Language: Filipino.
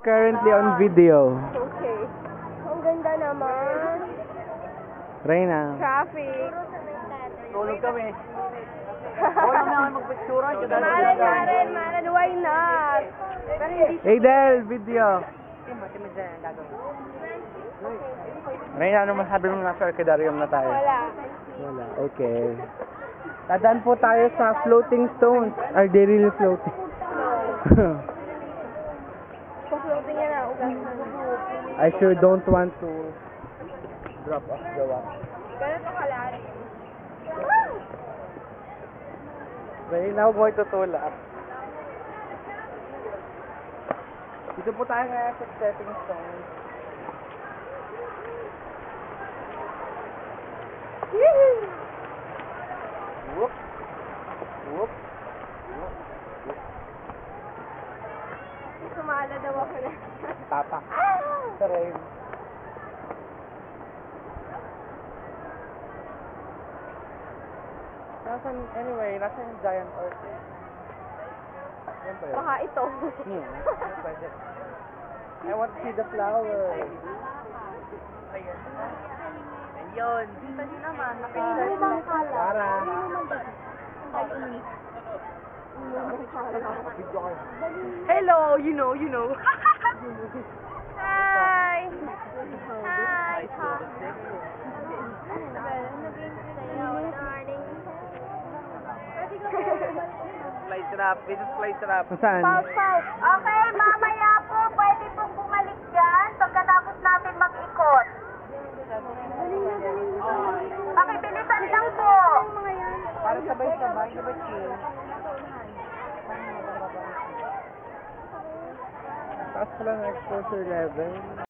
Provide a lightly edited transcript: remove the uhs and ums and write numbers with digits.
Currently on video. Okay. Ang ganda naman. Reyna. Traffic. Tulog kami. Wala na kami magpicture. Maren, why not? Pero hindi Adel, video. Reyna, ano masabi mo nasa Orchidarium na tayo? wala. Wala. Okay. Tadaan po tayo sa floating stones. Are they really floating? Pa-floating yan na. Ugas na. I sure don't want to drop off the rock. Ganito kalari. Reyna, huwag mo itutulak. Dito po tayo ngayon sa stepping stones. Whoop. Whoop. Sumala daw ako na. Tapak. Sa rain. Anyway, nasa yung giant orchid. Yan ba yun? Baka ito. Pwede. I want to see the flower. Ayun. Dito nyo naman. Ano bang kala? Para. Hello, you know. Hi! Hi! Business fly trap. Saan? Okay, mamaya po, pwede pong bumalik dyan pagkatapos natin mag-ikot. Pakibilisan lang po. Para sabay-sabay, chill. Taas ko lang ang exposure level.